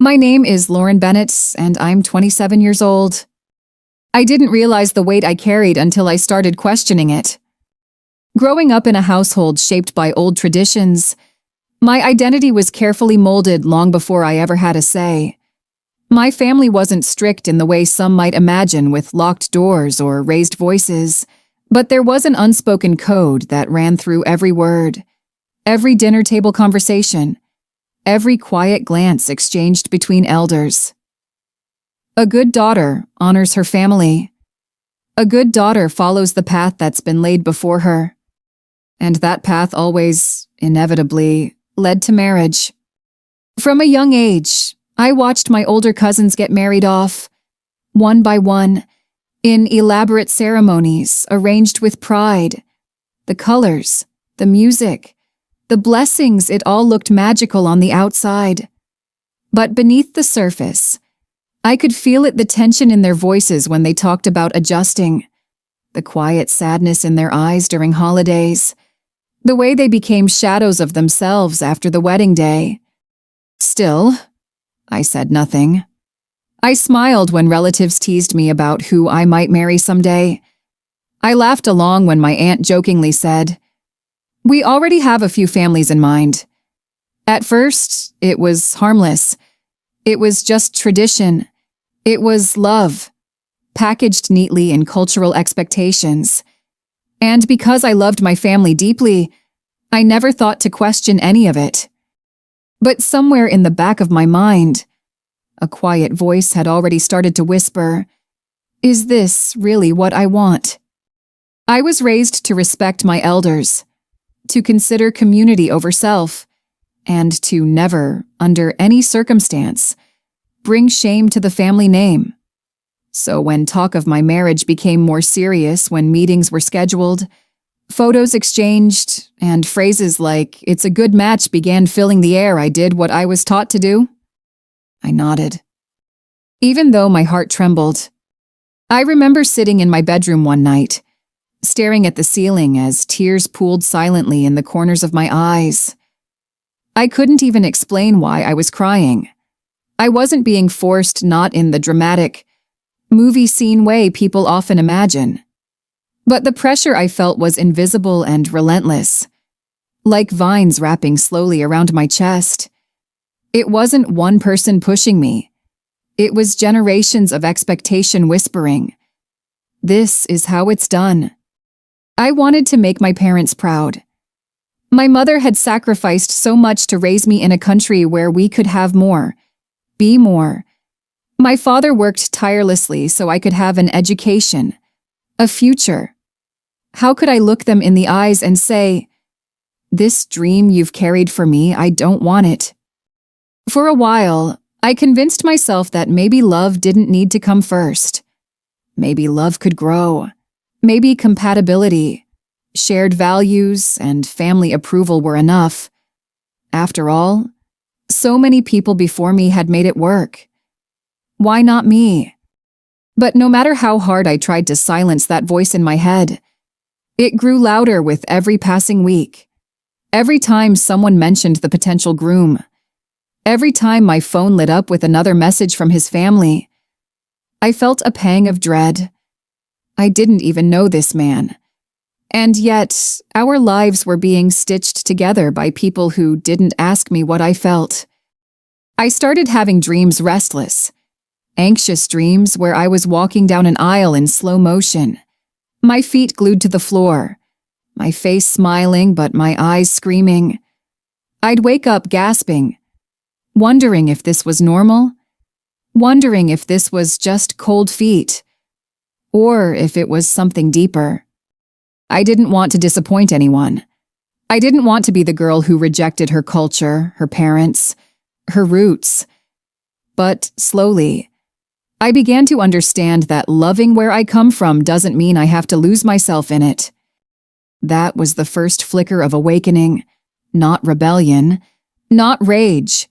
My name is Lauren Bennett, and I'm 27 years old. I didn't realize the weight I carried until I started questioning it. Growing up in a household shaped by old traditions, my identity was carefully molded long before I ever had a say. My family wasn't strict in the way some might imagine with locked doors or raised voices, but there was an unspoken code that ran through every word, every dinner table conversation, every quiet glance exchanged between elders. A good daughter honors her family. A good daughter follows the path that's been laid before her. And that path always, inevitably, led to marriage. From a young age, I watched my older cousins get married off, one by one, in elaborate ceremonies arranged with pride. The colors, the music, the blessings, it all looked magical on the outside. But beneath the surface, I could feel the tension in their voices when they talked about adjusting, the quiet sadness in their eyes during holidays, the way they became shadows of themselves after the wedding day. Still, I said nothing. I smiled when relatives teased me about who I might marry someday. I laughed along when my aunt jokingly said, "We already have a few families in mind." At first, it was harmless. It was just tradition. It was love, packaged neatly in cultural expectations. And because I loved my family deeply, I never thought to question any of it. But somewhere in the back of my mind, a quiet voice had already started to whisper, "Is this really what I want?" I was raised to respect my elders, to consider community over self, and to never, under any circumstance, bring shame to the family name. So when talk of my marriage became more serious, when meetings were scheduled, photos exchanged, and phrases like, "It's a good match," began filling the air, I did what I was taught to do. I nodded. Even though my heart trembled, I remember sitting in my bedroom one night, staring at the ceiling as tears pooled silently in the corners of my eyes. I couldn't even explain why I was crying. I wasn't being forced, not in the dramatic, movie scene way people often imagine. But the pressure I felt was invisible and relentless, like vines wrapping slowly around my chest. It wasn't one person pushing me. It was generations of expectation whispering, "This is how it's done." I wanted to make my parents proud. My mother had sacrificed so much to raise me in a country where we could have more, be more. My father worked tirelessly so I could have an education, a future. How could I look them in the eyes and say, "This dream you've carried for me, I don't want it"? For a while, I convinced myself that maybe love didn't need to come first. Maybe love could grow. Maybe compatibility, shared values, and family approval were enough. After all, so many people before me had made it work. Why not me? But no matter how hard I tried to silence that voice in my head, it grew louder with every passing week. Every time someone mentioned the potential groom, every time my phone lit up with another message from his family, I felt a pang of dread. I didn't even know this man. And yet, our lives were being stitched together by people who didn't ask me what I felt. I started having dreams restless, anxious dreams where I was walking down an aisle in slow motion, my feet glued to the floor, my face smiling but my eyes screaming. I'd wake up gasping, wondering if this was normal, wondering if this was just cold feet, or if it was something deeper. I didn't want to disappoint anyone. I didn't want to be the girl who rejected her culture, her parents, her roots. But slowly, I began to understand that loving where I come from doesn't mean I have to lose myself in it. That was the first flicker of awakening, not rebellion, not rage,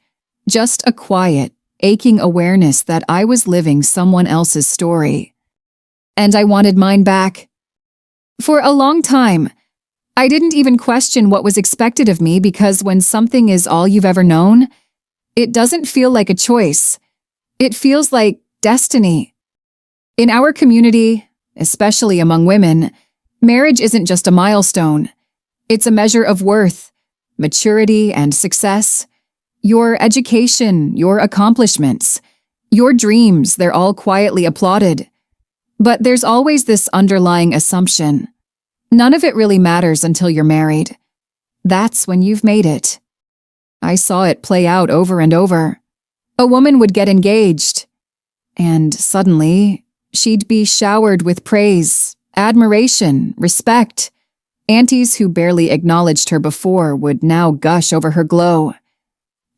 just a quiet, aching awareness that I was living someone else's story. And I wanted mine back. For a long time, I didn't even question what was expected of me because when something is all you've ever known, It doesn't feel like a choice. It feels like destiny. In our community, especially among women, marriage isn't just a milestone. It's a measure of worth, maturity, and success. Your education, your accomplishments, your dreams, they're all quietly applauded. But there's always this underlying assumption. None of it really matters until you're married. That's when you've made it. I saw it play out over and over. A woman would get engaged, and suddenly, she'd be showered with praise, admiration, respect. Aunties who barely acknowledged her before would now gush over her glow.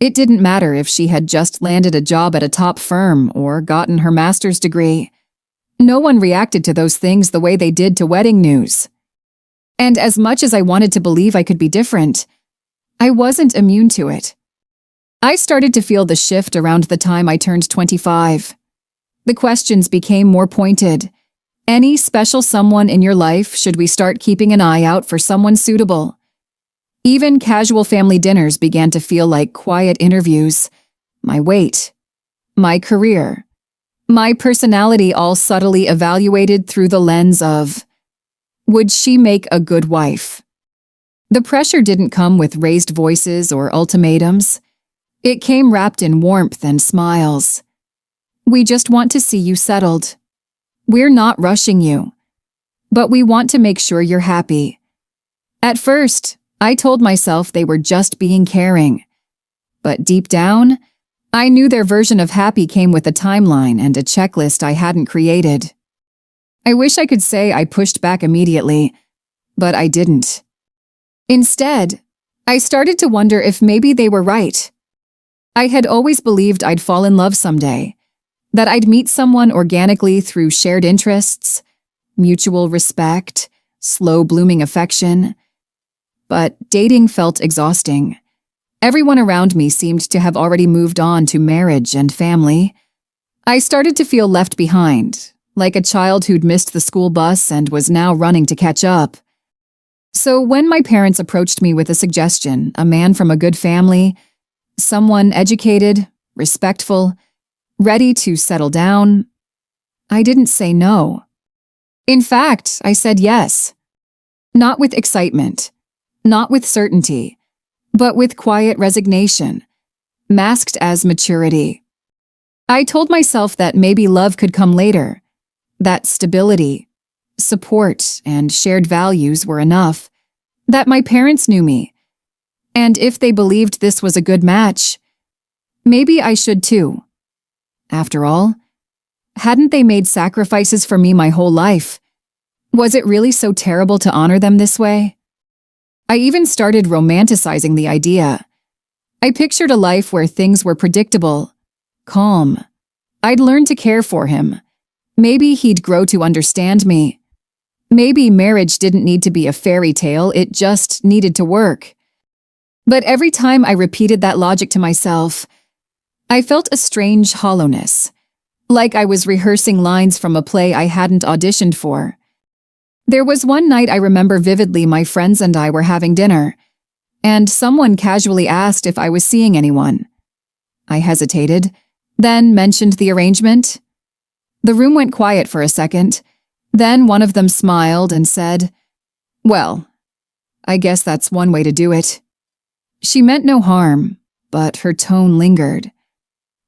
It didn't matter if she had just landed a job at a top firm or gotten her master's degree. No one reacted to those things the way they did to wedding news. And as much as I wanted to believe I could be different, I wasn't immune to it. I started to feel the shift around the time I turned 25. The questions became more pointed. Any special someone in your life? Should we start keeping an eye out for someone suitable? Even casual family dinners began to feel like quiet interviews. My weight, my career, my personality, all subtly evaluated through the lens of, would she make a good wife? The pressure didn't come with raised voices or ultimatums. It came wrapped in warmth and smiles. We just want to see you settled. We're not rushing you, but we want to make sure you're happy. At first, I told myself they were just being caring. But deep down, I knew their version of happy came with a timeline and a checklist I hadn't created. I wish I could say I pushed back immediately, but I didn't. Instead, I started to wonder if maybe they were right. I had always believed I'd fall in love someday, that I'd meet someone organically through shared interests, mutual respect, slow-blooming affection. But dating felt exhausting. Everyone around me seemed to have already moved on to marriage and family. I started to feel left behind, like a child who'd missed the school bus and was now running to catch up. So when my parents approached me with a suggestion, a man from a good family, someone educated, respectful, ready to settle down, I didn't say no. In fact, I said yes. Not with excitement, not with certainty, but with quiet resignation, masked as maturity. I told myself that maybe love could come later, that stability, support, and shared values were enough, that my parents knew me, and if they believed this was a good match, maybe I should too. After all, hadn't they made sacrifices for me my whole life? Was it really so terrible to honor them this way? I even started romanticizing the idea. I pictured a life where things were predictable, calm. I'd learn to care for him. Maybe he'd grow to understand me. Maybe marriage didn't need to be a fairy tale, it just needed to work. But every time I repeated that logic to myself, I felt a strange hollowness, like I was rehearsing lines from a play I hadn't auditioned for. There was one night I remember vividly. My friends and I were having dinner, and someone casually asked if I was seeing anyone. I hesitated, then mentioned the arrangement. The room went quiet for a second. Then one of them smiled and said, "Well, I guess that's one way to do it." She meant no harm, but her tone lingered.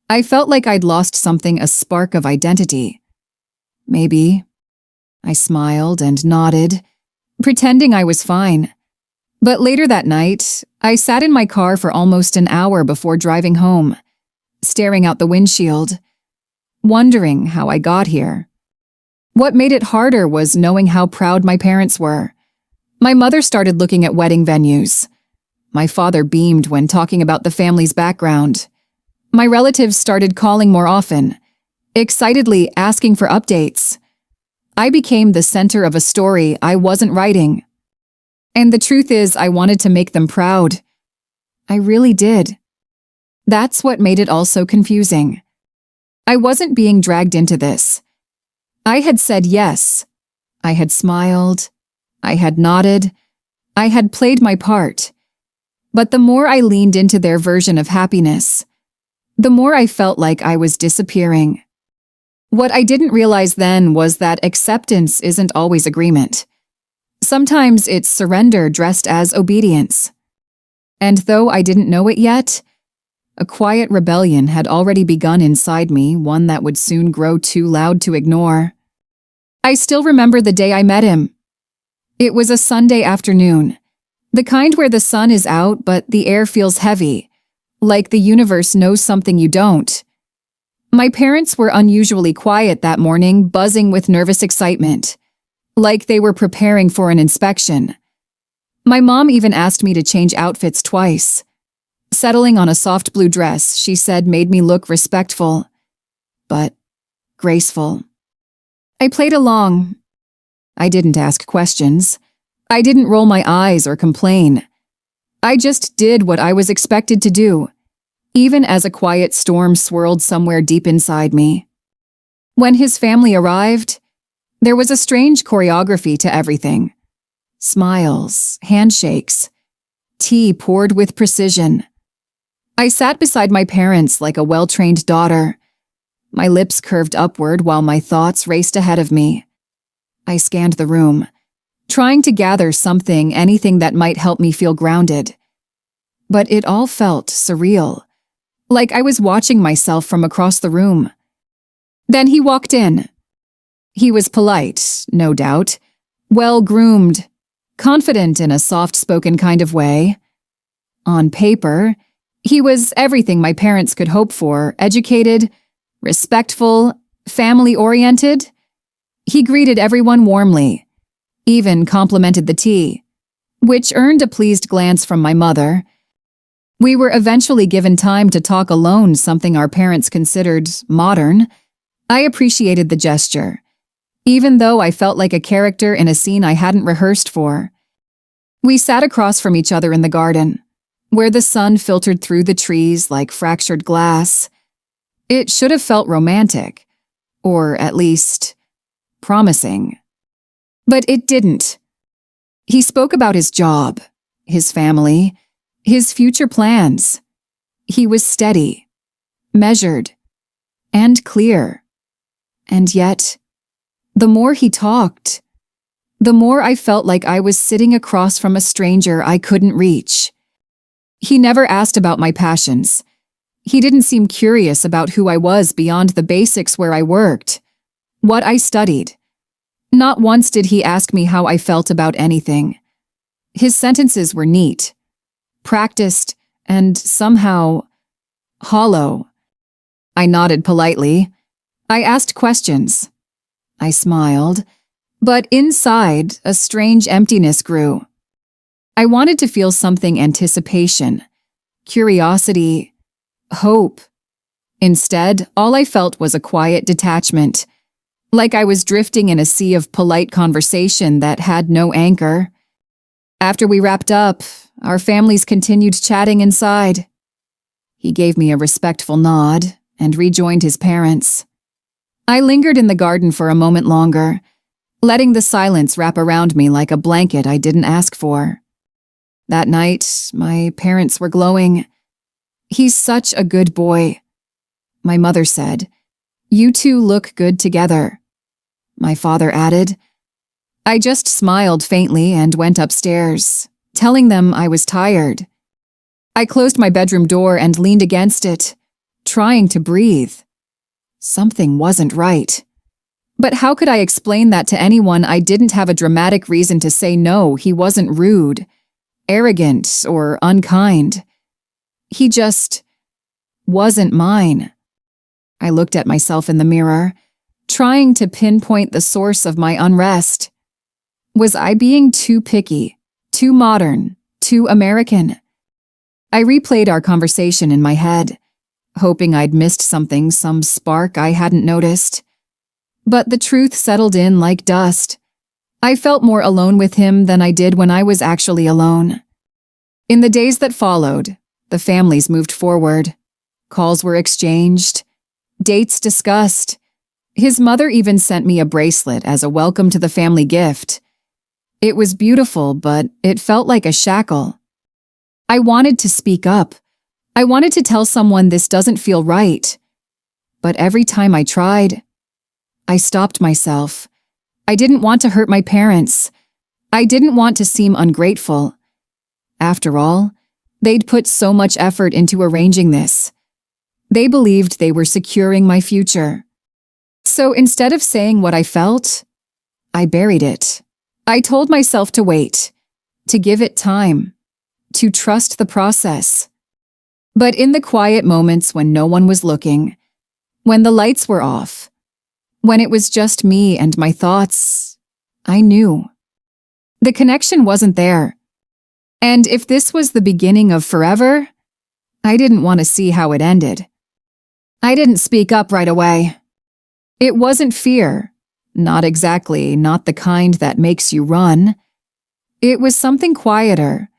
I felt like I'd lost something, a spark of identity. Maybe. I smiled and nodded, pretending I was fine. But later that night, I sat in my car for almost an hour before driving home, staring out the windshield, wondering how I got here. What made it harder was knowing how proud my parents were. My mother started looking at wedding venues. My father beamed when talking about the family's background. My relatives started calling more often, excitedly asking for updates. I became the center of a story I wasn't writing. And the truth is, I wanted to make them proud. I really did. That's what made it all so confusing. I wasn't being dragged into this. I had said yes. I had smiled. I had nodded. I had played my part. But the more I leaned into their version of happiness, the more I felt like I was disappearing. What I didn't realize then was that acceptance isn't always agreement. Sometimes it's surrender dressed as obedience. And though I didn't know it yet, a quiet rebellion had already begun inside me, one that would soon grow too loud to ignore. I still remember the day I met him. It was a Sunday afternoon, the kind where the sun is out but the air feels heavy, like the universe knows something you don't. My parents were unusually quiet that morning, buzzing with nervous excitement, like they were preparing for an inspection. My mom even asked me to change outfits twice. Settling on a soft blue dress, she said, made me look respectful, but graceful. I played along. I didn't ask questions. I didn't roll my eyes or complain. I just did what I was expected to do, even as a quiet storm swirled somewhere deep inside me. When his family arrived, there was a strange choreography to everything. Smiles, handshakes, tea poured with precision. I sat beside my parents like a well-trained daughter. My lips curved upward while my thoughts raced ahead of me. I scanned the room, trying to gather something, anything that might help me feel grounded. But it all felt surreal, like I was watching myself from across the room. Then he walked in. He was polite, no doubt, well-groomed, confident in a soft-spoken kind of way. On paper, he was everything my parents could hope for: educated, respectful, family-oriented. He greeted everyone warmly, even complimented the tea, which earned a pleased glance from my mother. We were eventually given time to talk alone, something our parents considered modern. I appreciated the gesture, even though I felt like a character in a scene I hadn't rehearsed for. We sat across from each other in the garden, where the sun filtered through the trees like fractured glass. It should have felt romantic, or at least promising. But it didn't. He spoke about his job, his family, his future plans. He was steady, measured, and clear. And yet, the more he talked, the more I felt like I was sitting across from a stranger I couldn't reach. He never asked about my passions. He didn't seem curious about who I was beyond the basics: where I worked, what I studied. Not once did he ask me how I felt about anything. His sentences were neat, practiced, and somehow hollow. I nodded politely. I asked questions. I smiled, but inside, a strange emptiness grew. I wanted to feel something: anticipation, curiosity, hope. Instead, all I felt was a quiet detachment, like I was drifting in a sea of polite conversation that had no anchor. After we wrapped up, our families continued chatting inside. He gave me a respectful nod and rejoined his parents. I lingered in the garden for a moment longer, letting the silence wrap around me like a blanket I didn't ask for. That night, my parents were glowing. "He's such a good boy," my mother said. "You two look good together," my father added. I just smiled faintly and went upstairs, telling them I was tired. I closed my bedroom door and leaned against it, trying to breathe. Something wasn't right. But how could I explain that to anyone? I didn't have a dramatic reason to say no. He wasn't rude, arrogant, or unkind. He just wasn't mine. I looked at myself in the mirror, trying to pinpoint the source of my unrest. Was I being too picky, too modern, too American? I replayed our conversation in my head, hoping I'd missed something, some spark I hadn't noticed. But the truth settled in like dust. I felt more alone with him than I did when I was actually alone. In the days that followed, the families moved forward. Calls were exchanged, dates discussed. His mother even sent me a bracelet as a welcome to the family gift. It was beautiful, but it felt like a shackle. I wanted to speak up, I wanted to tell someone this doesn't feel right, but every time I tried, I stopped myself. I didn't want to hurt my parents. I didn't want to seem ungrateful. After all, they'd put so much effort into arranging this. They believed they were securing my future. So instead of saying what I felt, I buried it. I told myself to wait, to give it time, to trust the process. But in the quiet moments when no one was looking, when the lights were off, when it was just me and my thoughts, I knew. The connection wasn't there. And if this was the beginning of forever, I didn't want to see how it ended. I didn't speak up right away. It wasn't fear, not exactly, not the kind that makes you run. It was something quieter,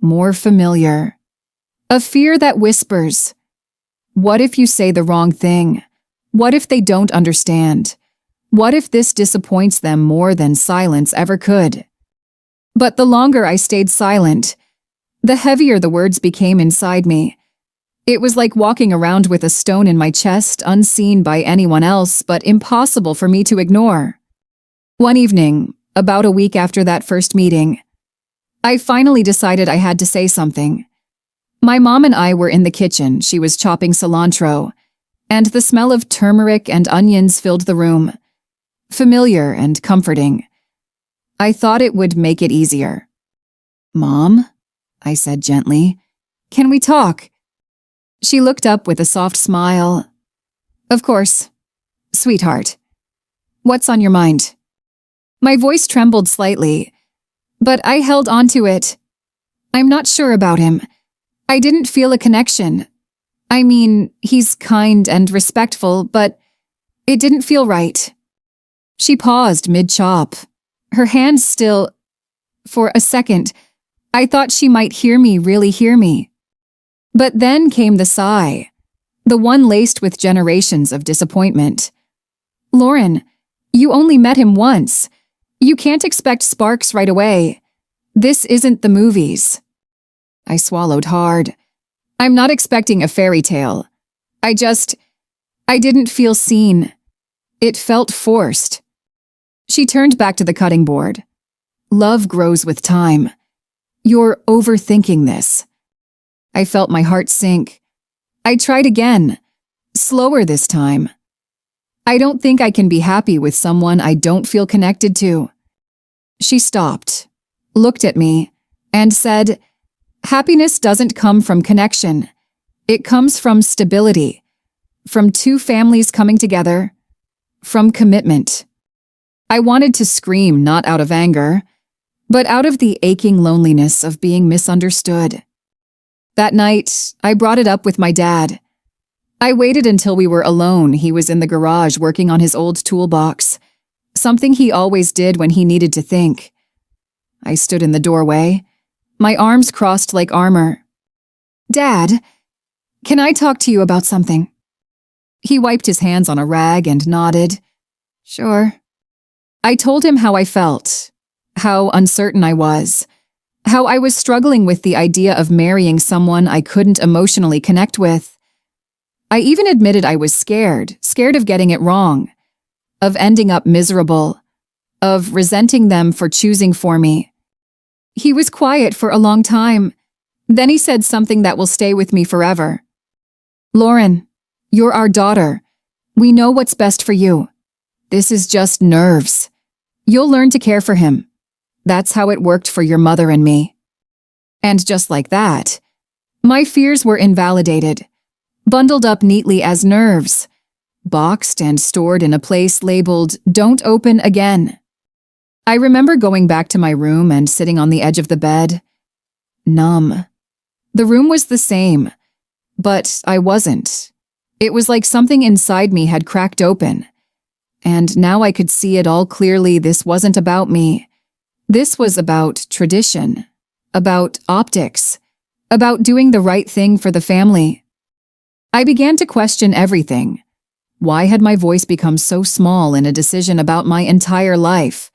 more familiar. A fear that whispers, what if you say the wrong thing? What if they don't understand? What if this disappoints them more than silence ever could? But the longer I stayed silent, the heavier the words became inside me. It was like walking around with a stone in my chest, unseen by anyone else, but impossible for me to ignore. One evening, about a week after that first meeting, I finally decided I had to say something. My mom and I were in the kitchen. She was chopping cilantro, and the smell of turmeric and onions filled the room, familiar and comforting. I thought it would make it easier. "Mom," I said gently, "can we talk?" She looked up with a soft smile. "Of course. Sweetheart. What's on your mind?" My voice trembled slightly, but I held on to it. "I'm not sure about him. I didn't feel a connection. I mean, he's kind and respectful, but it didn't feel right." She paused mid-chop, her hands still. For a second, I thought she might really hear me. But then came the sigh, the one laced with generations of disappointment. "Lauren, you only met him once. You can't expect sparks right away. This isn't the movies." I swallowed hard. I'm not expecting a fairy tale. I didn't feel seen. It felt forced. She turned back to the cutting board. "Love grows with time. You're overthinking this." I felt my heart sink. I tried again, slower this time. "I don't think I can be happy with someone I don't feel connected to." She stopped, looked at me, and said, "Happiness doesn't come from connection. It comes from stability, from two families coming together, from commitment." I wanted to scream, not out of anger, but out of the aching loneliness of being misunderstood. That night, I brought it up with my dad. I waited until we were alone. He was in the garage working on his old toolbox, something he always did when he needed to think. I stood in the doorway, my arms crossed like armor. "Dad, can I talk to you about something?" He wiped his hands on a rag and nodded. "Sure." I told him how I felt, how uncertain I was, how I was struggling with the idea of marrying someone I couldn't emotionally connect with. I even admitted I was scared of getting it wrong, of ending up miserable, of resenting them for choosing for me. He was quiet for a long time. Then he said something that will stay with me forever. "Lauren, you're our daughter. We know what's best for you. This is just nerves. You'll learn to care for him. That's how it worked for your mother and me." And just like that, my fears were invalidated, bundled up neatly as nerves, boxed and stored in a place labeled "Don't Open Again." I remember going back to my room and sitting on the edge of the bed, numb. The room was the same, but I wasn't. It was like something inside me had cracked open. And now I could see it all clearly. This wasn't about me. This was about tradition, about optics, about doing the right thing for the family. I began to question everything. Why had my voice become so small in a decision about my entire life?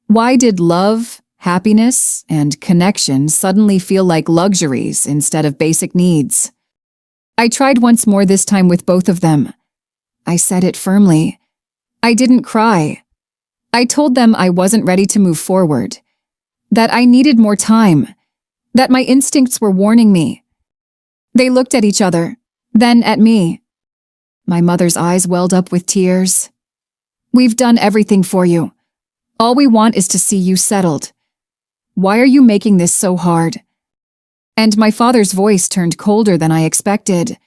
Why did love, happiness, and connection suddenly feel like luxuries instead of basic needs? I tried once more, this time with both of them. I said it firmly. I didn't cry. I told them I wasn't ready to move forward, that I needed more time, that my instincts were warning me. They looked at each other, then at me. My mother's eyes welled up with tears. "We've done everything for you. All we want is to see you settled. Why are you making this so hard?" And my father's voice turned colder than I expected.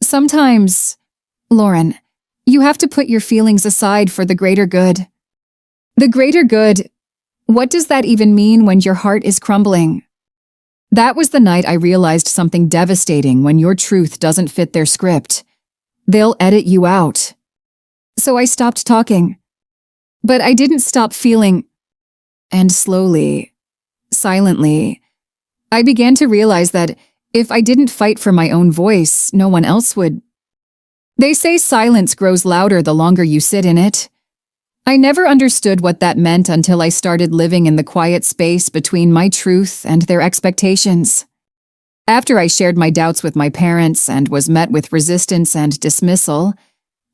"Sometimes, Lauren, you have to put your feelings aside for the greater good." The greater good, what does that even mean when your heart is crumbling? That was the night I realized something devastating. When your truth doesn't fit their script, they'll edit you out. So I stopped talking. But I didn't stop feeling. And slowly, silently, I began to realize that if I didn't fight for my own voice, no one else would. They say silence grows louder the longer you sit in it. I never understood what that meant until I started living in the quiet space between my truth and their expectations. After I shared my doubts with my parents and was met with resistance and dismissal,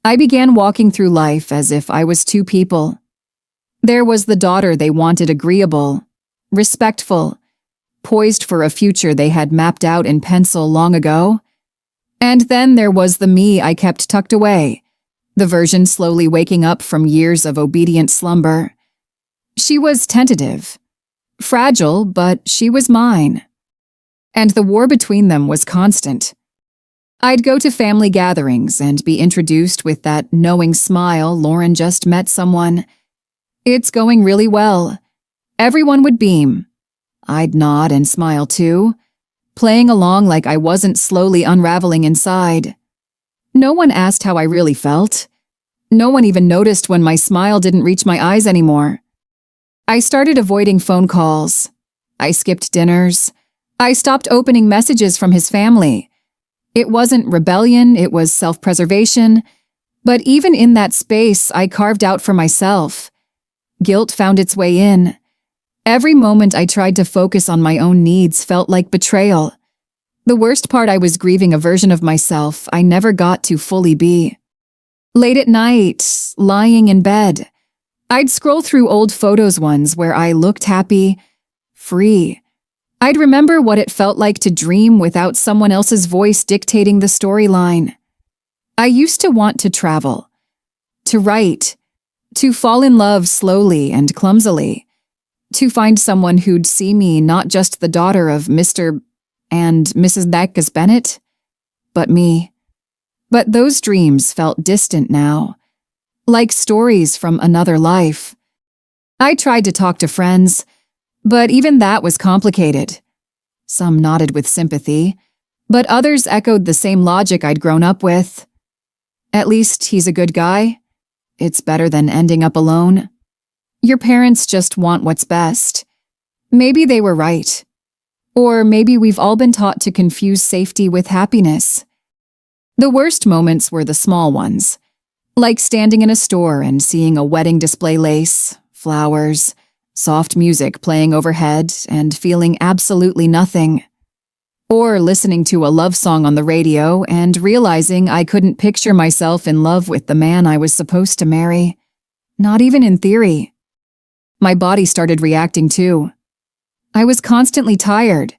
I began walking through life as if I was two people. There was the daughter they wanted, agreeable, respectful, poised for a future they had mapped out in pencil long ago. And then there was the me I kept tucked away, the version slowly waking up from years of obedient slumber. She was tentative, fragile, but she was mine. And the war between them was constant. I'd go to family gatherings and be introduced with that knowing smile, "Lauren just met someone. It's going really well." Everyone would beam. I'd nod and smile too, playing along like I wasn't slowly unraveling inside. No one asked how I really felt. No one even noticed when my smile didn't reach my eyes anymore. I started avoiding phone calls. I skipped dinners. I stopped opening messages from his family. It wasn't rebellion, it was self-preservation. But even in that space I carved out for myself, guilt found its way in. Every moment I tried to focus on my own needs felt like betrayal. The worst part, I was grieving a version of myself I never got to fully be. Late at night, lying in bed, I'd scroll through old photos, ones where I looked happy, free. I'd remember what it felt like to dream without someone else's voice dictating the storyline. I used to want to travel, to write, to fall in love slowly and clumsily, to find someone who'd see me not just the daughter of Mr. and Mrs. Dacus Bennett, but me. But those dreams felt distant now, like stories from another life. I tried to talk to friends, but even that was complicated. Some nodded with sympathy, but others echoed the same logic I'd grown up with. "At least he's a good guy. It's better than ending up alone. Your parents just want what's best." Maybe they were right. Or maybe we've all been taught to confuse safety with happiness. The worst moments were the small ones, like standing in a store and seeing a wedding display, lace, flowers, soft music playing overhead, and feeling absolutely nothing. Or listening to a love song on the radio and realizing I couldn't picture myself in love with the man I was supposed to marry. Not even in theory. My body started reacting too. I was constantly tired.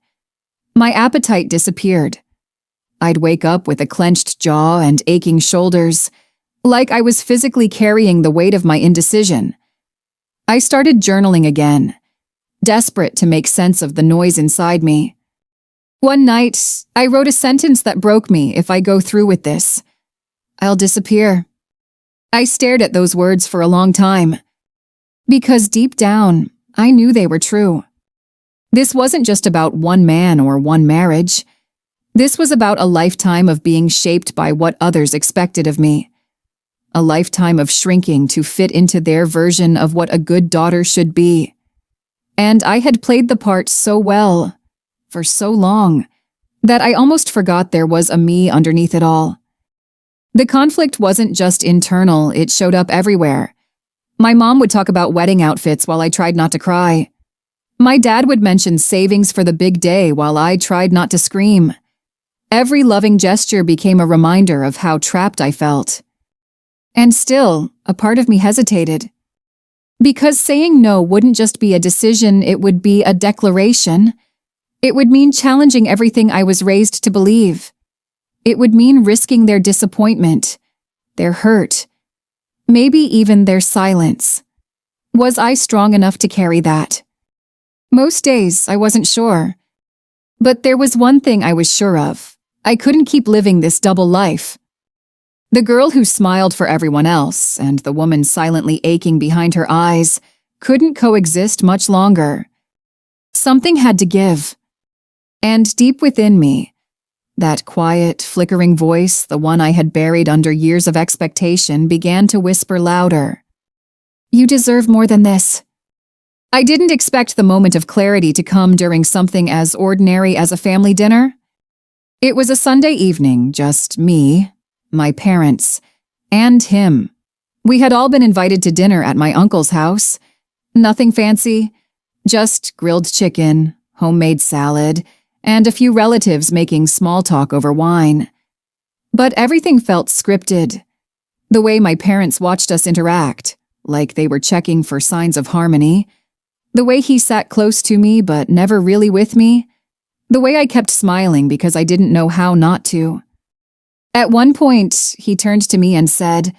My appetite disappeared. I'd wake up with a clenched jaw and aching shoulders, like I was physically carrying the weight of my indecision. I started journaling again, desperate to make sense of the noise inside me. One night, I wrote a sentence that broke me. "If I go through with this, I'll disappear." I stared at those words for a long time, because deep down, I knew they were true. This wasn't just about one man or one marriage. This was about a lifetime of being shaped by what others expected of me. A lifetime of shrinking to fit into their version of what a good daughter should be. And I had played the part so well, for so long, that I almost forgot there was a me underneath it all. The conflict wasn't just internal, it showed up everywhere. My mom would talk about wedding outfits while I tried not to cry. My dad would mention savings for the big day while I tried not to scream. Every loving gesture became a reminder of how trapped I felt. And still, a part of me hesitated. Because saying no wouldn't just be a decision, it would be a declaration. It would mean challenging everything I was raised to believe. It would mean risking their disappointment, their hurt, maybe even their silence. Was I strong enough to carry that? Most days, I wasn't sure. But there was one thing I was sure of. I couldn't keep living this double life. The girl who smiled for everyone else and the woman silently aching behind her eyes couldn't coexist much longer. Something had to give. And deep within me, that quiet, flickering voice, the one I had buried under years of expectation, began to whisper louder. You deserve more than this. I didn't expect the moment of clarity to come during something as ordinary as a family dinner. It was a Sunday evening, just me, my parents, and him. We had all been invited to dinner at my uncle's house. Nothing fancy, just grilled chicken, homemade salad, and a few relatives making small talk over wine. But everything felt scripted. The way my parents watched us interact, like they were checking for signs of harmony. The way he sat close to me but never really with me. The way I kept smiling because I didn't know how not to. At one point, he turned to me and said,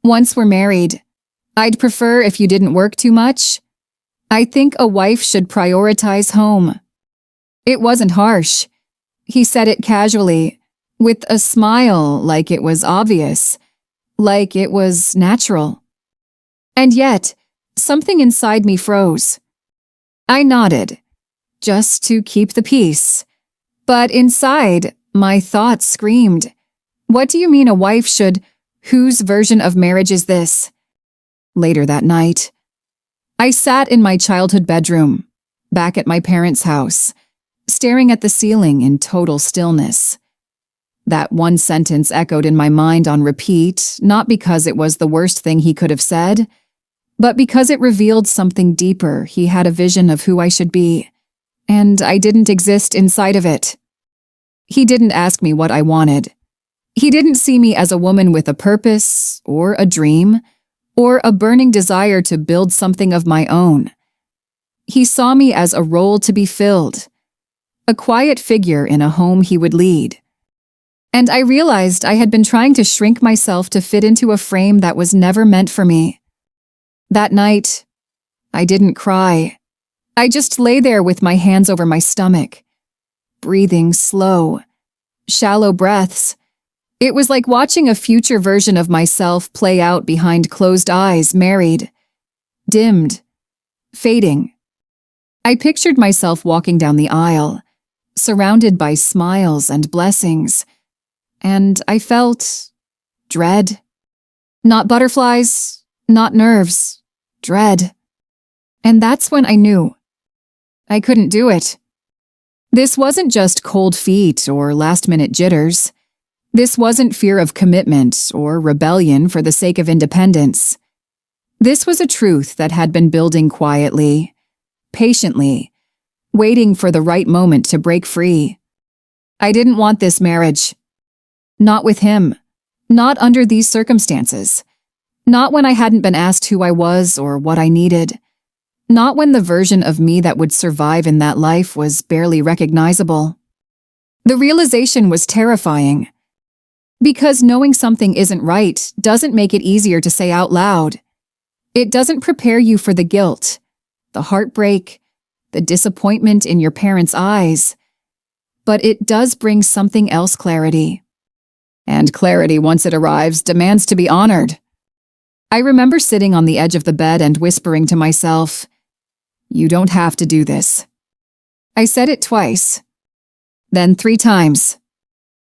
"Once we're married, I'd prefer if you didn't work too much. I think a wife should prioritize home." It wasn't harsh. He said it casually, with a smile, like it was obvious, like it was natural. And yet, something inside me froze. I nodded, just to keep the peace. But inside, my thoughts screamed, "What do you mean a wife should? Whose version of marriage is this?" Later that night, I sat in my childhood bedroom, back at my parents' house, staring at the ceiling in total stillness. That one sentence echoed in my mind on repeat, not because it was the worst thing he could have said, but because it revealed something deeper. He had a vision of who I should be, and I didn't exist inside of it. He didn't ask me what I wanted. He didn't see me as a woman with a purpose, or a dream, or a burning desire to build something of my own. He saw me as a role to be filled, a quiet figure in a home he would lead. And I realized I had been trying to shrink myself to fit into a frame that was never meant for me. That night, I didn't cry. I just lay there with my hands over my stomach, breathing slow, shallow breaths. It was like watching a future version of myself play out behind closed eyes, married, dimmed, fading. I pictured myself walking down the aisle, surrounded by smiles and blessings, and I felt dread. Not butterflies, not nerves, dread. And that's when I knew I couldn't do it. This wasn't just cold feet or last-minute jitters. This wasn't fear of commitment or rebellion for the sake of independence. This was a truth that had been building quietly, patiently, waiting for the right moment to break free. I didn't want this marriage. Not with him. Not under these circumstances. Not when I hadn't been asked who I was or what I needed. Not when the version of me that would survive in that life was barely recognizable. The realization was terrifying. Because knowing something isn't right doesn't make it easier to say out loud. It doesn't prepare you for the guilt, the heartbreak, the disappointment in your parents' eyes. But it does bring something else, clarity. And clarity, once it arrives, demands to be honored. I remember sitting on the edge of the bed and whispering to myself, "You don't have to do this." I said it twice, then 3 times.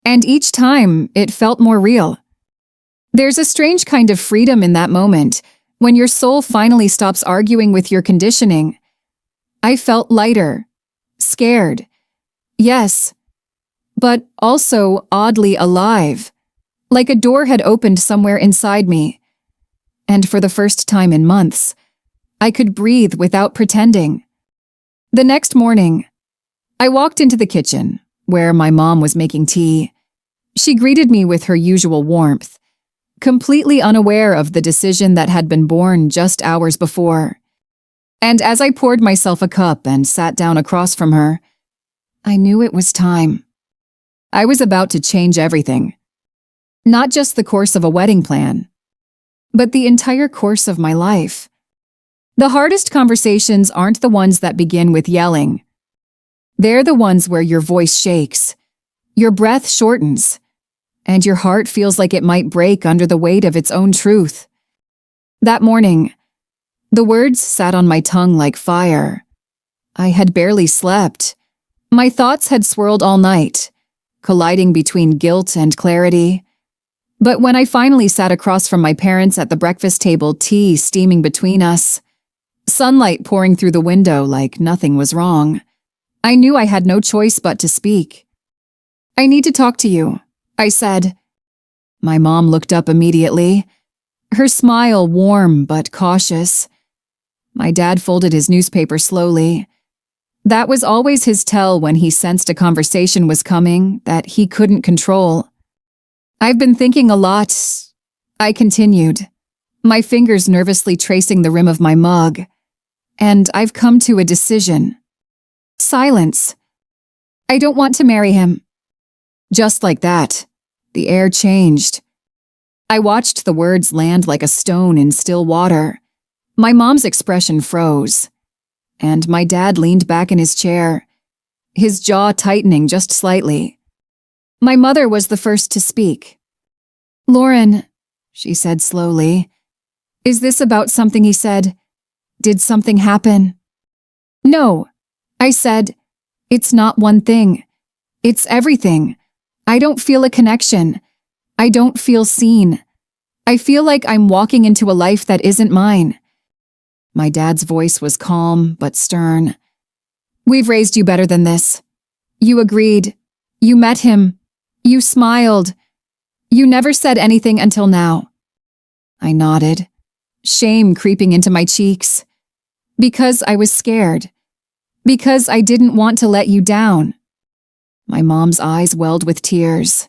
And each time, it felt more real. There's a strange kind of freedom in that moment, when your soul finally stops arguing with your conditioning. I felt lighter, scared, yes, but also oddly alive, like a door had opened somewhere inside me. And for the first time in months, I could breathe without pretending. The next morning, I walked into the kitchen, where my mom was making tea. She greeted me with her usual warmth, completely unaware of the decision that had been born just hours before. And as I poured myself a cup and sat down across from her, I knew it was time. I was about to change everything. Not just the course of a wedding plan, but the entire course of my life. The hardest conversations aren't the ones that begin with yelling. They're the ones where your voice shakes, your breath shortens, and your heart feels like it might break under the weight of its own truth. That morning, the words sat on my tongue like fire. I had barely slept. My thoughts had swirled all night, colliding between guilt and clarity. But when I finally sat across from my parents at the breakfast table, tea steaming between us, sunlight pouring through the window like nothing was wrong, I knew I had no choice but to speak. "I need to talk to you," I said. My mom looked up immediately, her smile warm but cautious. My dad folded his newspaper slowly. That was always his tell when he sensed a conversation was coming that he couldn't control. "I've been thinking a lot," I continued, my fingers nervously tracing the rim of my mug, "and I've come to a decision." Silence. "I don't want to marry him." Just like that, the air changed. I watched the words land like a stone in still water. My mom's expression froze, and my dad leaned back in his chair, his jaw tightening just slightly. My mother was the first to speak. "Lauren," she said slowly, "is this about something he said? Did something happen?" "No," I said. "It's not one thing. It's everything. I don't feel a connection. I don't feel seen. I feel like I'm walking into a life that isn't mine." My dad's voice was calm but stern. "We've raised you better than this. You agreed. You met him. You smiled. You never said anything until now." I nodded, shame creeping into my cheeks. Because I was scared. Because I didn't want to let you down. My mom's eyes welled with tears.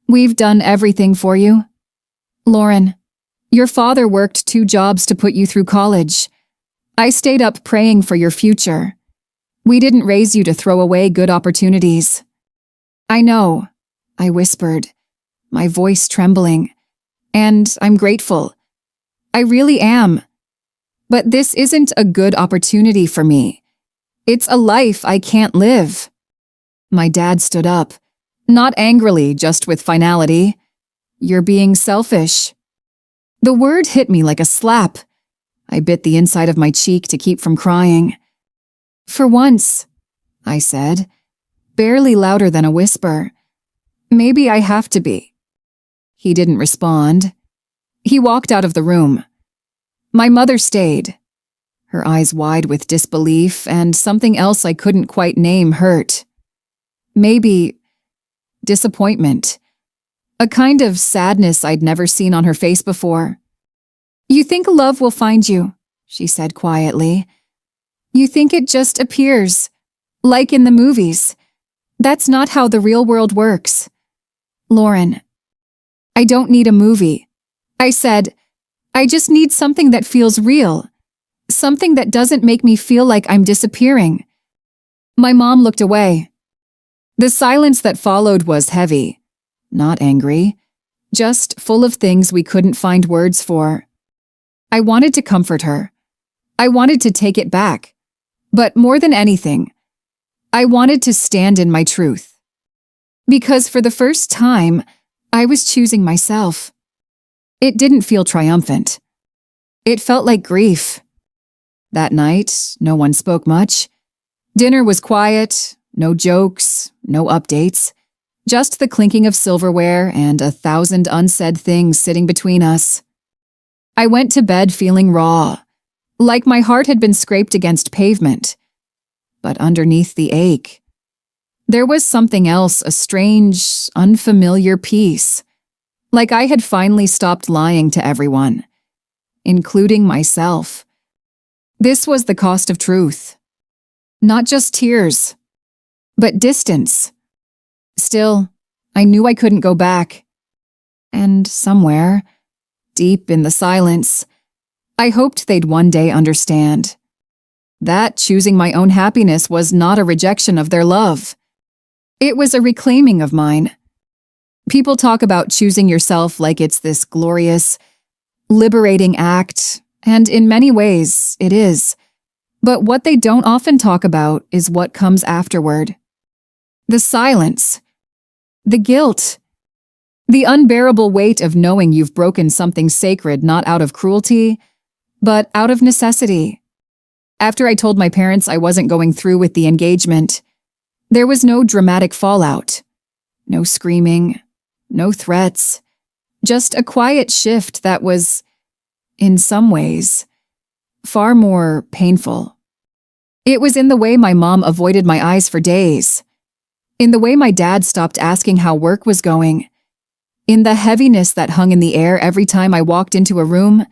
"We've done everything for you. Lauren, your father worked 2 jobs to put you through college. I stayed up praying for your future. We didn't raise you to throw away good opportunities." "I know," I whispered, my voice trembling. "And I'm grateful. I really am. But this isn't a good opportunity for me. It's a life I can't live." My dad stood up, not angrily, just with finality. "You're being selfish." The word hit me like a slap. I bit the inside of my cheek to keep from crying. "For once," I said, barely louder than a whisper, "maybe I have to be." He didn't respond. He walked out of the room. My mother stayed, her eyes wide with disbelief and something else I couldn't quite name hurt. Maybe disappointment. A kind of sadness I'd never seen on her face before. "You think love will find you," she said quietly. "You think it just appears, like in the movies. That's not how the real world works. Lauren, I don't need a movie," I said. "I just need something that feels real. Something that doesn't make me feel like I'm disappearing." My mom looked away. The silence that followed was heavy, not angry, just full of things we couldn't find words for. I wanted to comfort her. I wanted to take it back. But more than anything, I wanted to stand in my truth. Because for the first time, I was choosing myself. It didn't feel triumphant. It felt like grief. That night, no one spoke much. Dinner was quiet, no jokes, no updates, just the clinking of silverware and 1,000 unsaid things sitting between us. I went to bed feeling raw, like my heart had been scraped against pavement. But underneath the ache, there was something else, a strange, unfamiliar peace, like I had finally stopped lying to everyone, including myself. This was the cost of truth. Not just tears, but distance, Still, I knew I couldn't go back. And somewhere, deep in the silence, I hoped they'd one day understand that choosing my own happiness was not a rejection of their love. It was a reclaiming of mine. People talk about choosing yourself like it's this glorious, liberating act, and in many ways, it is. But what they don't often talk about is what comes afterward. The silence, the guilt, the unbearable weight of knowing you've broken something sacred not out of cruelty, but out of necessity. After I told my parents I wasn't going through with the engagement, there was no dramatic fallout, no screaming, no threats, just a quiet shift that was, in some ways, far more painful. It was in the way my mom avoided my eyes for days, in the way my dad stopped asking how work was going, in the heaviness that hung in the air every time I walked into a room,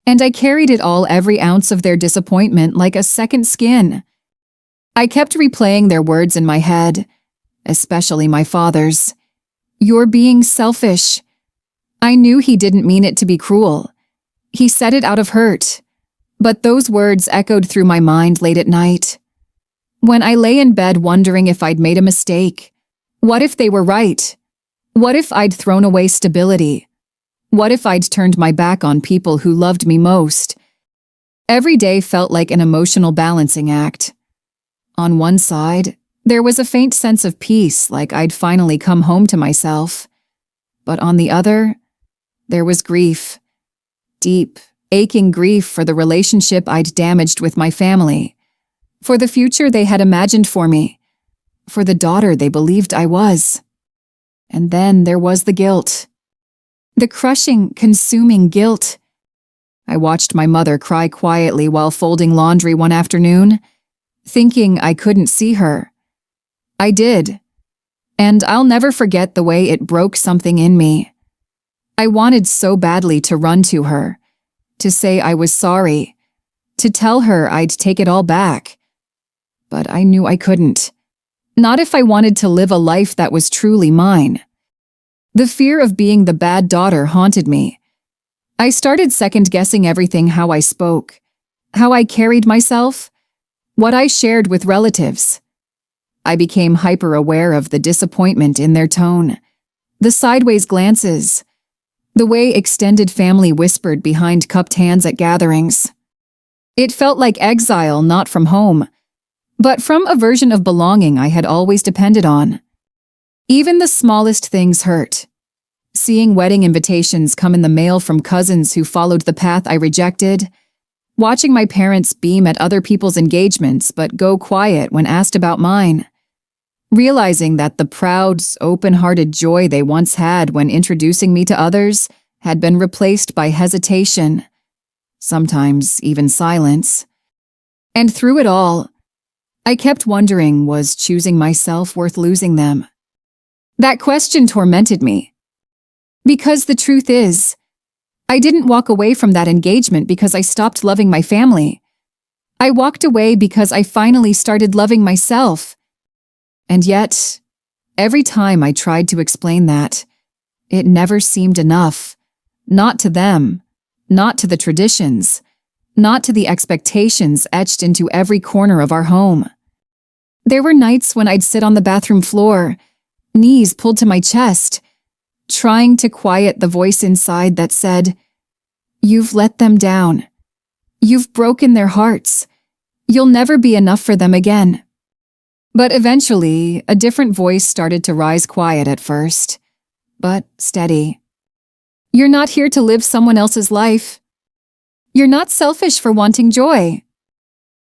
and I carried it all, every ounce of their disappointment, like a second skin. I kept replaying their words in my head, especially my father's. "You're being selfish." I knew he didn't mean it to be cruel. He said it out of hurt. But those words echoed through my mind late at night. When I lay in bed wondering if I'd made a mistake. What if they were right? What if I'd thrown away stability? What if I'd turned my back on people who loved me most? Every day felt like an emotional balancing act. On one side, there was a faint sense of peace, like I'd finally come home to myself. But on the other, there was grief. Deep, aching grief for the relationship I'd damaged with my family, for the future they had imagined for me, for the daughter they believed I was. And then there was the guilt. The crushing, consuming guilt. I watched my mother cry quietly while folding laundry one afternoon, thinking I couldn't see her. I did. And I'll never forget the way it broke something in me. I wanted so badly to run to her, to say I was sorry, to tell her I'd take it all back. But I knew I couldn't. Not if I wanted to live a life that was truly mine. The fear of being the bad daughter haunted me. I started second-guessing everything: how I spoke, how I carried myself, what I shared with relatives. I became hyper-aware of the disappointment in their tone, the sideways glances, the way extended family whispered behind cupped hands at gatherings. It felt like exile, not from home, but from a version of belonging I had always depended on. Even the smallest things hurt. Seeing wedding invitations come in the mail from cousins who followed the path I rejected, watching my parents beam at other people's engagements but go quiet when asked about mine, realizing that the proud, open-hearted joy they once had when introducing me to others had been replaced by hesitation, sometimes even silence. And through it all, I kept wondering, was choosing myself worth losing them? That question tormented me. Because the truth is, I didn't walk away from that engagement because I stopped loving my family. I walked away because I finally started loving myself. And yet, every time I tried to explain that, it never seemed enough. Not to them, not to the traditions, not to the expectations etched into every corner of our home. There were nights when I'd sit on the bathroom floor, knees pulled to my chest, trying to quiet the voice inside that said, "You've let them down. You've broken their hearts. You'll never be enough for them again." But eventually, a different voice started to rise, quiet at first, but steady. "You're not here to live someone else's life. You're not selfish for wanting joy.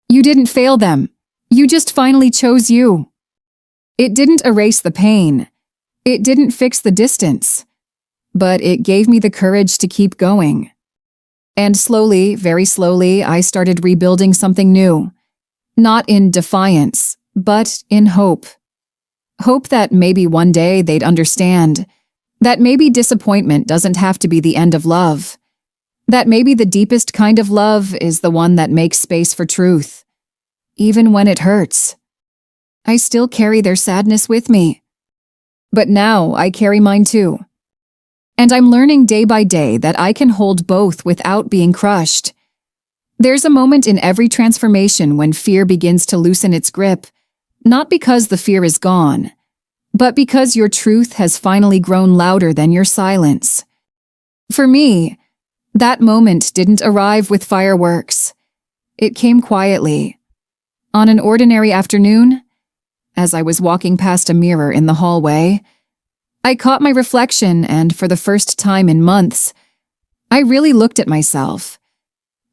You didn't fail them. You just finally chose you." It didn't erase the pain. It didn't fix the distance. But it gave me the courage to keep going. And slowly, very slowly, I started rebuilding something new. Not in defiance, but in hope. Hope that maybe one day they'd understand. That maybe disappointment doesn't have to be the end of love. That maybe the deepest kind of love is the one that makes space for truth. Even when it hurts. I still carry their sadness with me. But now I carry mine too. And I'm learning day by day that I can hold both without being crushed. There's a moment in every transformation when fear begins to loosen its grip, not because the fear is gone, but because your truth has finally grown louder than your silence. For me, that moment didn't arrive with fireworks. It came quietly. On an ordinary afternoon, as I was walking past a mirror in the hallway, I caught my reflection, and for the first time in months, I really looked at myself.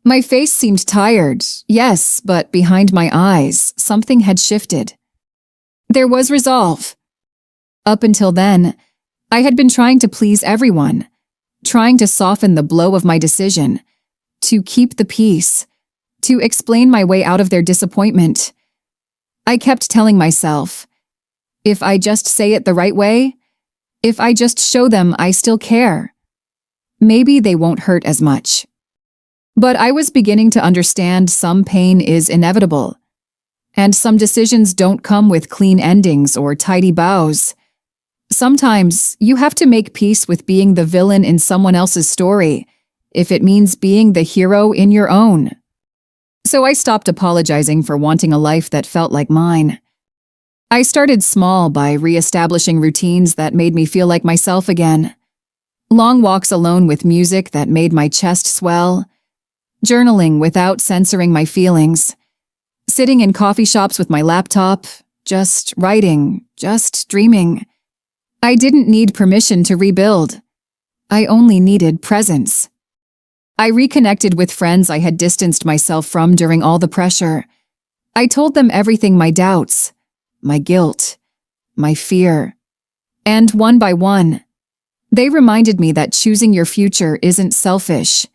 My face seemed tired, yes, but behind my eyes, something had shifted. There was resolve. Up until then, I had been trying to please everyone, trying to soften the blow of my decision, to keep the peace, to explain my way out of their disappointment. I kept telling myself, if I just say it the right way, if I just show them I still care, maybe they won't hurt as much. But I was beginning to understand some pain is inevitable, and some decisions don't come with clean endings or tidy bows. Sometimes you have to make peace with being the villain in someone else's story, if it means being the hero in your own. So I stopped apologizing for wanting a life that felt like mine. I started small by reestablishing routines that made me feel like myself again. Long walks alone with music that made my chest swell. Journaling without censoring my feelings. Sitting in coffee shops with my laptop, just writing, just dreaming. I didn't need permission to rebuild. I only needed presence. I reconnected with friends I had distanced myself from during all the pressure. I told them everything, my doubts, my guilt, my fear. And one by one, they reminded me that choosing your future isn't selfish.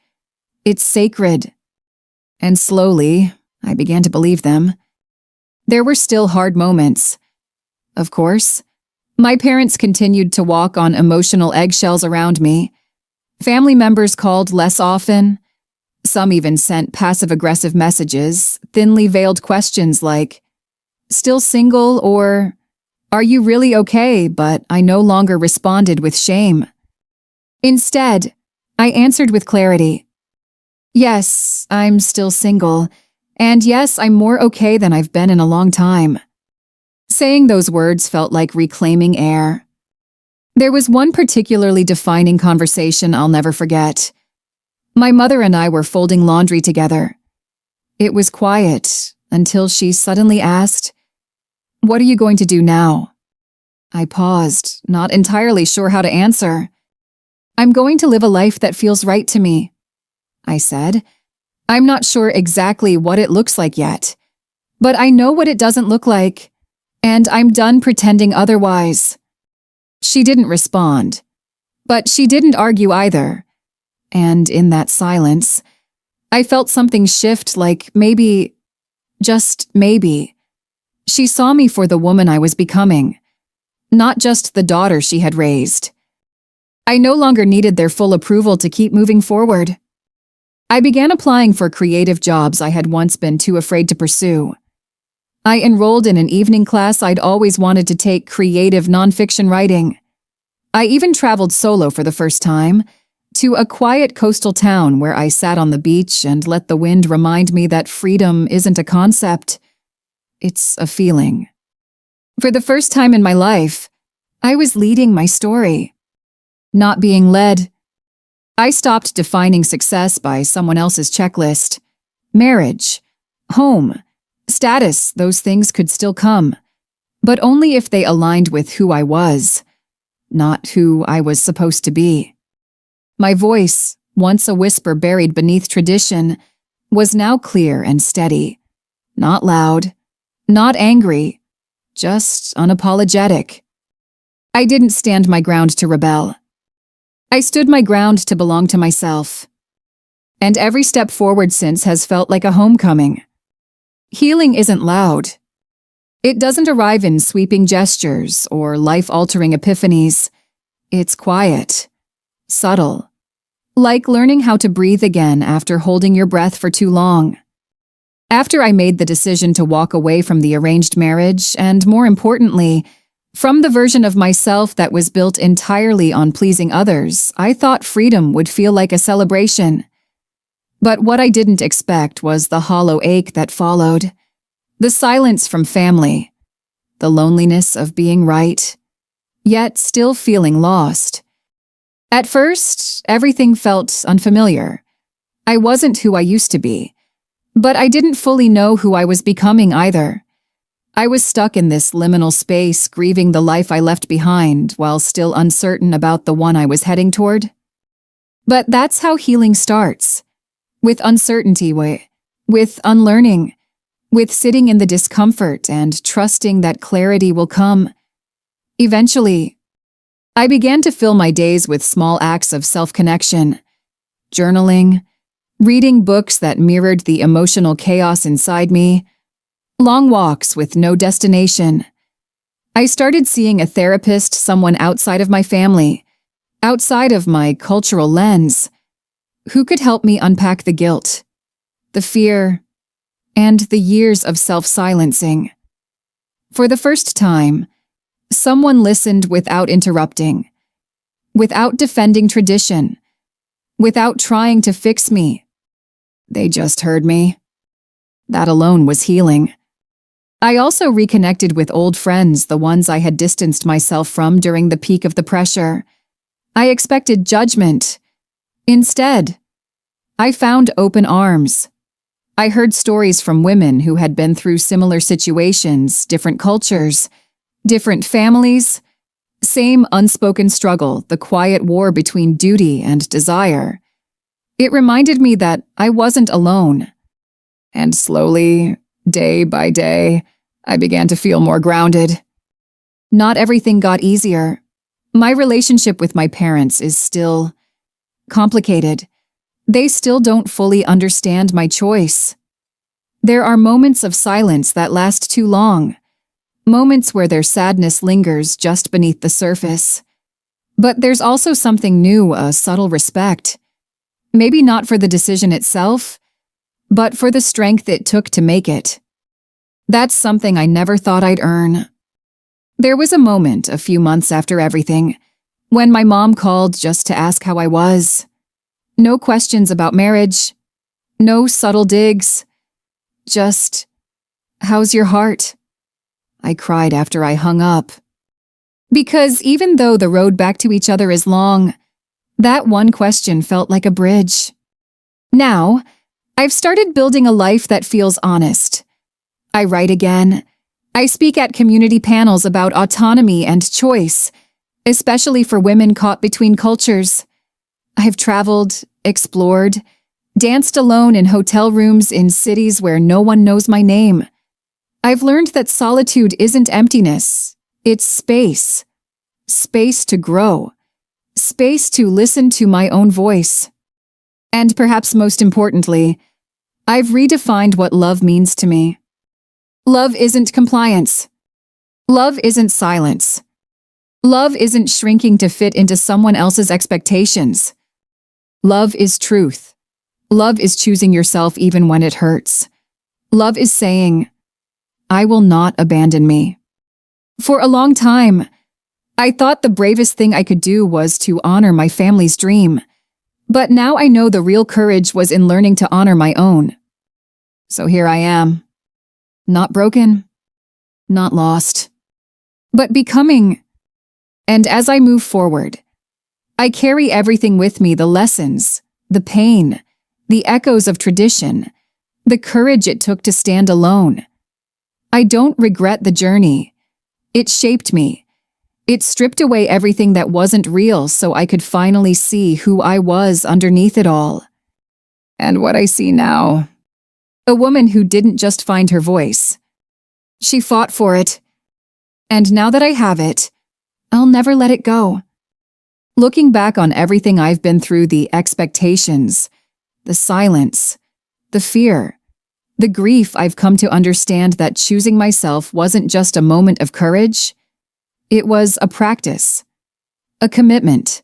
It's sacred. And slowly, I began to believe them. There were still hard moments. Of course, my parents continued to walk on emotional eggshells around me. Family members called less often. Some even sent passive-aggressive messages, thinly veiled questions like, "Still single?" or "Are you really okay?" But I no longer responded with shame. Instead, I answered with clarity. Yes, I'm still single, and yes, I'm more okay than I've been in a long time. Saying those words felt like reclaiming air. There was one particularly defining conversation I'll never forget. My mother and I were folding laundry together. It was quiet until she suddenly asked, "What are you going to do now?" I paused, not entirely sure how to answer. "I'm going to live a life that feels right to me," I said. "I'm not sure exactly what it looks like yet, but I know what it doesn't look like, and I'm done pretending otherwise." She didn't respond, but she didn't argue either. And in that silence, I felt something shift, like maybe, just maybe, she saw me for the woman I was becoming, not just the daughter she had raised. I no longer needed their full approval to keep moving forward. I began applying for creative jobs I had once been too afraid to pursue. I enrolled in an evening class I'd always wanted to take, creative nonfiction writing. I even traveled solo for the first time, to a quiet coastal town where I sat on the beach and let the wind remind me that freedom isn't a concept, it's a feeling. For the first time in my life, I was leading my story, not being led. I stopped defining success by someone else's checklist. Marriage, home, status, those things could still come, but only if they aligned with who I was, not who I was supposed to be. My voice, once a whisper buried beneath tradition, was now clear and steady. Not loud, not angry, just unapologetic. I didn't stand my ground to rebel. I stood my ground to belong to myself. And every step forward since has felt like a homecoming. Healing isn't loud. It doesn't arrive in sweeping gestures or life-altering epiphanies. It's quiet. Subtle. Like learning how to breathe again after holding your breath for too long. After I made the decision to walk away from the arranged marriage, and more importantly, From the version of myself that was built entirely on pleasing others, I thought freedom would feel like a celebration. But what I didn't expect was the hollow ache that followed. The silence from family. The loneliness of being right, yet still feeling lost. At first, everything felt unfamiliar. I wasn't who I used to be, but I didn't fully know who I was becoming either. I was stuck in this liminal space, grieving the life I left behind while still uncertain about the one I was heading toward. But that's how healing starts. With uncertainty, with unlearning, with sitting in the discomfort and trusting that clarity will come. Eventually, I began to fill my days with small acts of self-connection, journaling, reading books that mirrored the emotional chaos inside me, long walks with no destination. I started seeing a therapist, someone outside of my family, outside of my cultural lens, who could help me unpack the guilt, the fear, and the years of self-silencing. For the first time, someone listened without interrupting, without defending tradition, without trying to fix me. They just heard me. That alone was healing. I also reconnected with old friends, the ones I had distanced myself from during the peak of the pressure. I expected judgment. Instead, I found open arms. I heard stories from women who had been through similar situations, different cultures, different families, same unspoken struggle, the quiet war between duty and desire. It reminded me that I wasn't alone. And slowly, day by day, I began to feel more grounded. Not everything got easier. My relationship with my parents is still complicated. They still don't fully understand my choice. There are moments of silence that last too long, moments where their sadness lingers just beneath the surface. But there's also something new, a subtle respect. Maybe not for the decision itself, but for the strength it took to make it. That's something I never thought I'd earn. There was a moment, a few months after everything, when my mom called just to ask how I was. No questions about marriage, no subtle digs, just, "How's your heart?" I cried after I hung up. Because even though the road back to each other is long, that one question felt like a bridge. Now, I've started building a life that feels honest. I write again. I speak at community panels about autonomy and choice, especially for women caught between cultures. I've traveled, explored, danced alone in hotel rooms in cities where no one knows my name. I've learned that solitude isn't emptiness, it's space. Space to grow. Space to listen to my own voice. And perhaps most importantly, I've redefined what love means to me. Love isn't compliance. Love isn't silence. Love isn't shrinking to fit into someone else's expectations. Love is truth. Love is choosing yourself even when it hurts. Love is saying, "I will not abandon me." For a long time, I thought the bravest thing I could do was to honor my family's dream. But now I know the real courage was in learning to honor my own. So here I am. Not broken, not lost, but becoming. And as I move forward, I carry everything with me, the lessons, the pain, the echoes of tradition, the courage it took to stand alone. I don't regret the journey. It shaped me. It stripped away everything that wasn't real so I could finally see who I was underneath it all. And what I see now, a woman who didn't just find her voice. She fought for it. And now that I have it, I'll never let it go. Looking back on everything I've been through, the expectations, the silence, the fear, the grief, I've come to understand that choosing myself wasn't just a moment of courage. It was a practice, a commitment,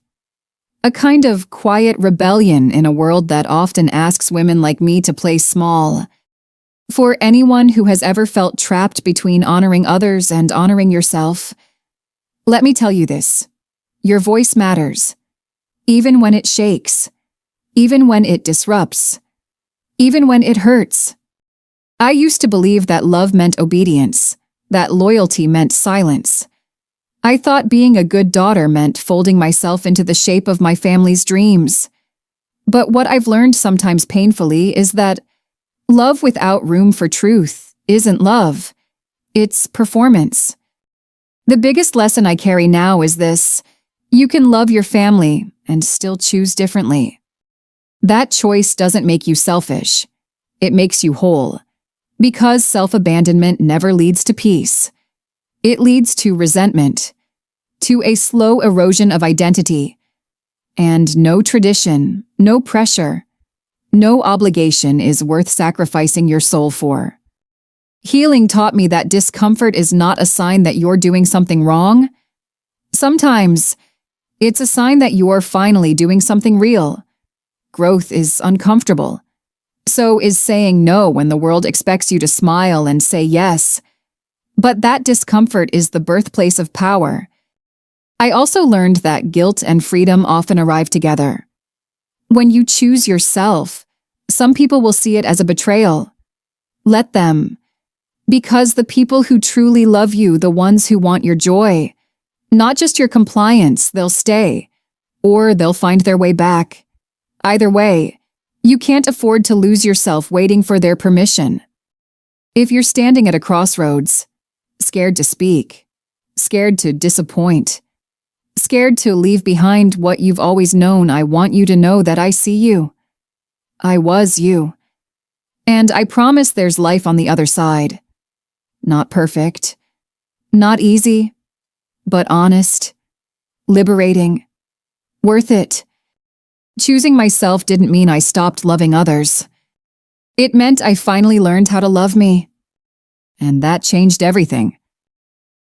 a kind of quiet rebellion in a world that often asks women like me to play small. For anyone who has ever felt trapped between honoring others and honoring yourself, Let me tell you this. Your voice matters. Even when it shakes. Even when it disrupts. Even when it hurts. I used to believe that love meant obedience, that loyalty meant silence. I thought being a good daughter meant folding myself into the shape of my family's dreams. But what I've learned sometimes painfully is that love without room for truth isn't love. It's performance. The biggest lesson I carry now is this: you can love your family and still choose differently. That choice doesn't make you selfish. It makes you whole. Because self-abandonment never leads to peace. It leads to resentment, to a slow erosion of identity. And no tradition, no pressure, no obligation is worth sacrificing your soul for. Healing taught me that discomfort is not a sign that you're doing something wrong. Sometimes, it's a sign that you're finally doing something real. Growth is uncomfortable. So is saying no when the world expects you to smile and say yes. But that discomfort is the birthplace of power. I also learned that guilt and freedom often arrive together. When you choose yourself, some people will see it as a betrayal. Let them. Because the people who truly love you, the ones who want your joy, not just your compliance, they'll stay. Or they'll find their way back. Either way, you can't afford to lose yourself waiting for their permission. If you're standing at a crossroads, scared to speak, scared to disappoint, scared to leave behind what you've always known, I want you to know that I see you. I was you. And I promise there's life on the other side. Not perfect, not easy, but honest, liberating, worth it. Choosing myself didn't mean I stopped loving others. It meant I finally learned how to love me. And that changed everything.